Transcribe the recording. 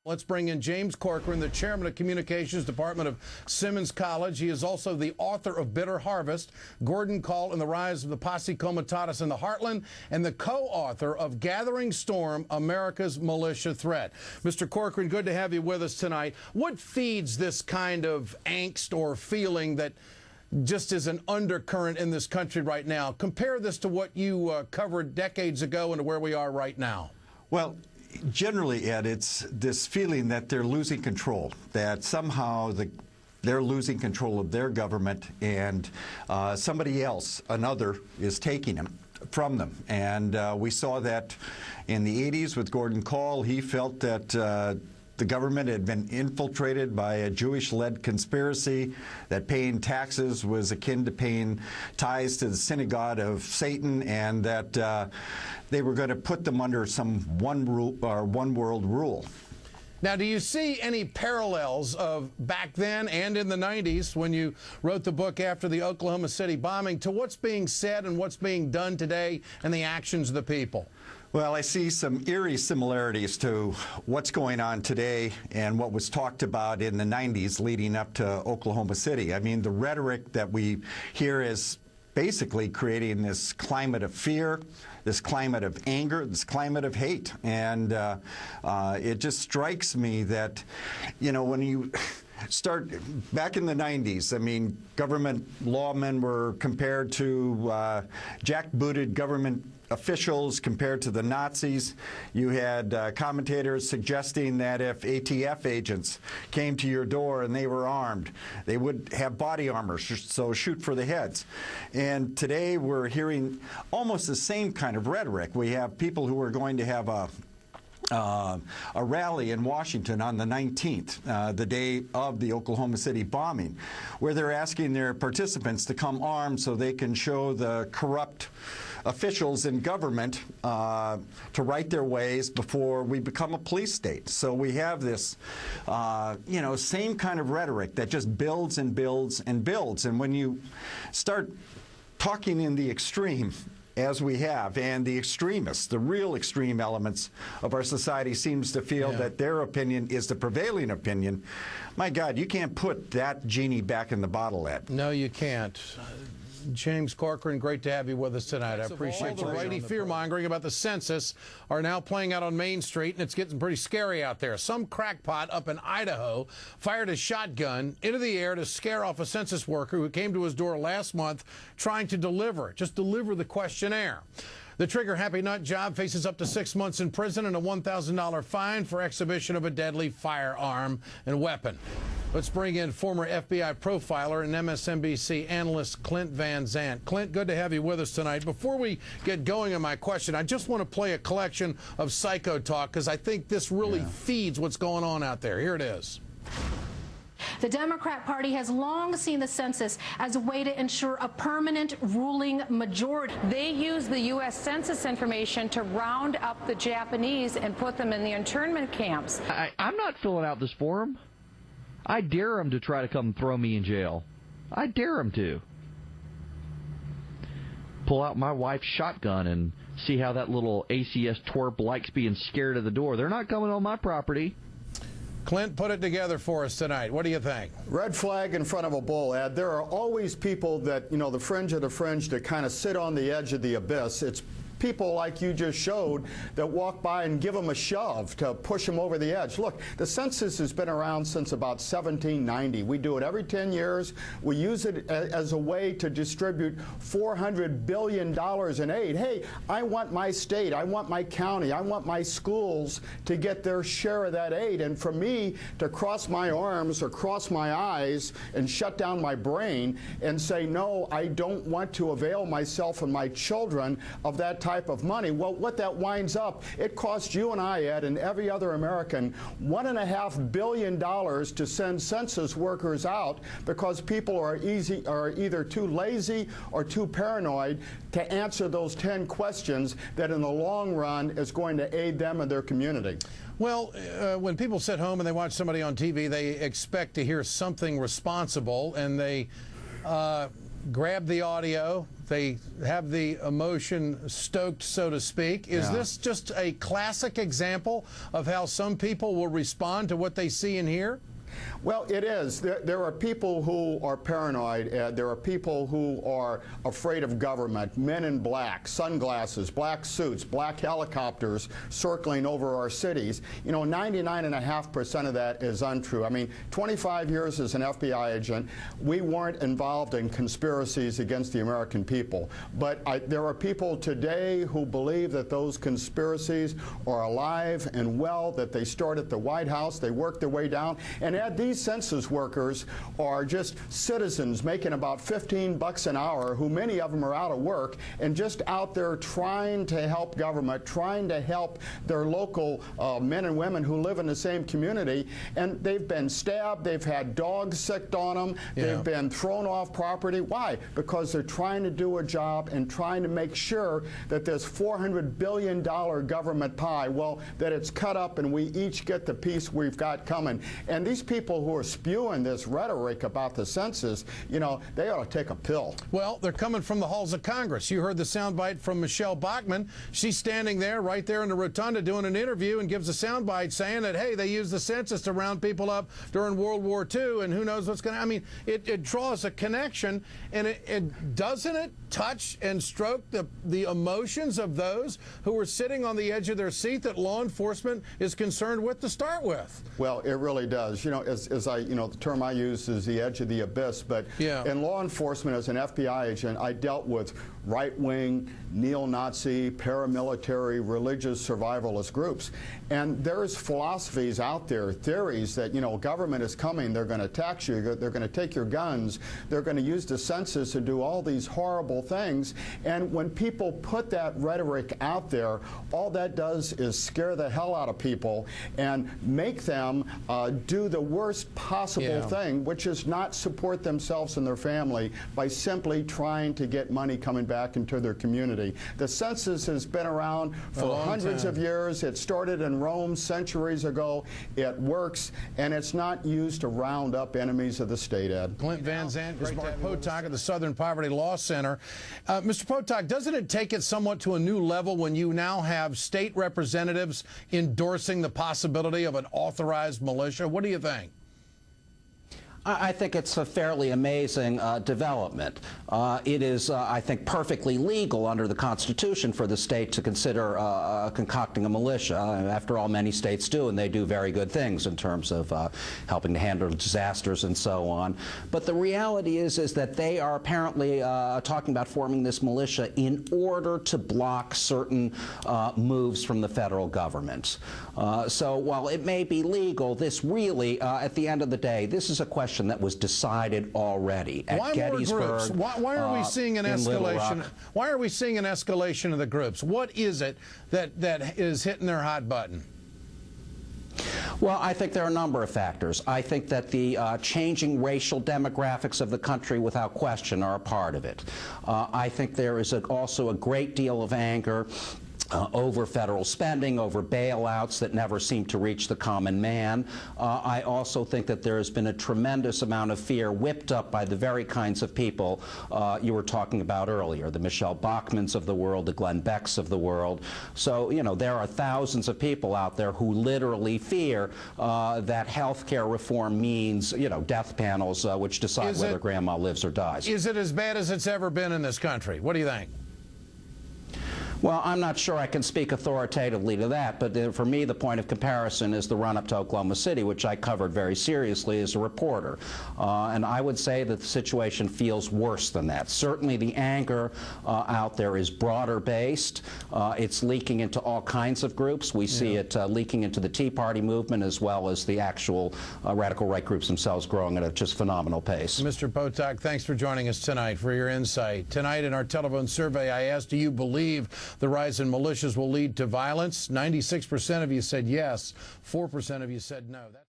Let's bring in James Corcoran, the chairman of Communications Department of Simmons College. He is also the author of Bitter Harvest, Gordon Call and the Rise of the Posse Comitatus in the Heartland, and the co-author of Gathering Storm, America's Militia Threat. Mr. Corcoran, good to have you with us tonight. What feeds this kind of angst or feeling that just is an undercurrent in this country right now? Compare this to what you covered decades ago and to where we are right now. Well, generally, Ed, it's this feeling that they're losing control, that somehow they're losing control of their government and somebody else, another, is taking them from them. And we saw that in the 80s with Gordon Call. He felt that the government had been infiltrated by a Jewish-led conspiracy, that paying taxes was akin to paying tithes to the synagogue of Satan, and that they were going to put them under some one world rule. Now, do you see any parallels of back then and in the 90s when you wrote the book after the Oklahoma City bombing to what's being said and what's being done today and the actions of the people? Well, I see some eerie similarities to what's going on today and what was talked about in the 90s leading up to Oklahoma City. I mean, the rhetoric that we hear is basically creating this climate of fear, this climate of anger, this climate of hate. And it just strikes me that, you know, when you start back in the 90s, I mean, government lawmen were compared to jackbooted government officials compared to the Nazis. You had commentators suggesting that if ATF agents came to your door and they were armed, they would have body armor, so shoot for the heads. And today we're hearing almost the same kind of rhetoric. We have people who are going to have a rally in Washington on the 19th, the day of the Oklahoma City bombing, where they're asking their participants to come armed so they can show the corrupt officials in government to right their ways before we become a police state. So we have this, you know, same kind of rhetoric that just builds and builds and builds. And when you start talking in the extreme, as we have, and the extremists, the real extreme elements of our society seems to feel that their opinion is the prevailing opinion. My God, you can't put that genie back in the bottle, Ed. No, you can't. James Corcoran, great to have you with us tonight. I appreciate you. The righty fear-mongering about the census are now playing out on Main Street, and it's getting pretty scary out there. Some crackpot up in Idaho fired a shotgun into the air to scare off a census worker who came to his door last month trying to deliver the questionnaire. The trigger-happy nut job faces up to 6 months in prison and a $1,000 fine for exhibition of a deadly firearm and weapon. Let's bring in former FBI profiler and MSNBC analyst Clint Van Zandt. Clint, good to have you with us tonight. Before we get going on my question, I just want to play a collection of psycho talk because I think this really feeds what's going on out there. Here it is. The Democrat Party has long seen the census as a way to ensure a permanent ruling majority. They use the U.S. Census information to round up the Japanese and put them in the internment camps. I'm not filling out this form. I dare them to try to come throw me in jail. I dare them to. Pull out my wife's shotgun and see how that little ACS twerp likes being scared of the door. They're not coming on my property. Clint, put it together for us tonight. What do you think? Red flag in front of a bull, Ed. There are always people that, you know, the fringe of the fringe that kind of sit on the edge of the abyss. It's people like you just showed that walk by and give them a shove to push them over the edge. Look, the census has been around since about 1790. We do it every 10 years. We use it as a way to distribute $400 billion in aid. Hey, I want my state, I want my county, I want my schools to get their share of that aid. And for me to cross my arms or cross my eyes and shut down my brain and say, no, I don't want to avail myself and my children of that type of money. Well, what that winds up, it costs you and I, Ed, and every other American $1.5 billion to send census workers out because people are either too lazy or too paranoid to answer those 10 questions that in the long run is going to aid them and their community. Well, when people sit home and they watch somebody on TV, they expect to hear something responsible, and they grab the audio. They have the emotion stoked, so to speak. Is this just a classic example of how some people will respond to what they see and hear? Well, it is. There are people who are paranoid. There are people who are afraid of government. Men in black, sunglasses, black suits, black helicopters circling over our cities. You know, 99.5% of that is untrue. I mean, 25 years as an FBI agent, we weren't involved in conspiracies against the American people. But there are people today who believe that those conspiracies are alive and well, that they start at the White House, they work their way down. And these census workers are just citizens making about $15 an hour, who many of them are out of work and just out there trying to help government, trying to help their local men and women who live in the same community. And they've been stabbed, they've had dogs sicked on them, they've been thrown off property. Why? Because they're trying to do a job and trying to make sure that this $400 billion government pie, well, that it's cut up and we each get the piece we've got coming. And these people who are spewing this rhetoric about the census, you know, they ought to take a pill. Well, they're coming from the halls of Congress. You heard the soundbite from Michelle Bachmann. She's standing there, right there in the rotunda, doing an interview, and gives a soundbite saying that, hey, they used the census to round people up during World War II, and who knows what's going to. I mean, it draws a connection, and it doesn't it touch and stroke the emotions of those who are sitting on the edge of their seat that law enforcement is concerned with to start with. Well, it really does. You know, the term I use is the edge of the abyss, but in law enforcement, as an FBI agent, I dealt with right-wing, neo-Nazi, paramilitary, religious survivalist groups. And there's philosophies out there, theories that, you know, government is coming, they're going to tax you, they're going to take your guns, they're going to use the census to do all these horrible things. And when people put that rhetoric out there, all that does is scare the hell out of people and make them do the worst possible thing, which is not support themselves and their family by simply trying to get money coming back into their community. The census has been around for hundreds of years. It started in Rome centuries ago. It works, and it's not used to round up enemies of the state, Ed. Clint Van Zandt, Mark Potok at the Southern Poverty Law Center. Mr. Potok, doesn't it take it somewhat to a new level when you now have state representatives endorsing the possibility of an authorized militia? What do you think? I think it's a fairly amazing development. It is, I think, perfectly legal under the Constitution for the state to consider concocting a militia. After all, many states do, and they do very good things in terms of helping to handle disasters and so on. But the reality is that they are apparently talking about forming this militia in order to block certain moves from the federal government. So while it may be legal, this really, at the end of the day, this is a question that was decided already at Gettysburg. Why are we seeing an escalation? Why are we seeing an escalation of the groups? What is it that is hitting their hot button? Well, I think there are a number of factors. I think that the changing racial demographics of the country, without question, are a part of it. I think there is also a great deal of anger over federal spending, over bailouts that never seem to reach the common man. I also think that there has been a tremendous amount of fear whipped up by the very kinds of people you were talking about earlier, the Michelle Bachmanns of the world, the Glenn Becks of the world. So, you know, there are thousands of people out there who literally fear that health care reform means, you know, death panels which decide whether grandma lives or dies. Is it as bad as it's ever been in this country? What do you think? Well, I'm not sure I can speak authoritatively to that, but for me the point of comparison is the run-up to Oklahoma City, which I covered very seriously as a reporter. And I would say that the situation feels worse than that. Certainly the anger out there is broader based. It's leaking into all kinds of groups. We see it leaking into the Tea Party movement as well as the actual radical right groups themselves growing at a just phenomenal pace. Mr. Potok, thanks for joining us tonight, for your insight. Tonight in our telephone survey, I asked, do you believe the rise in militias will lead to violence? 96% of you said yes. 4% of you said no.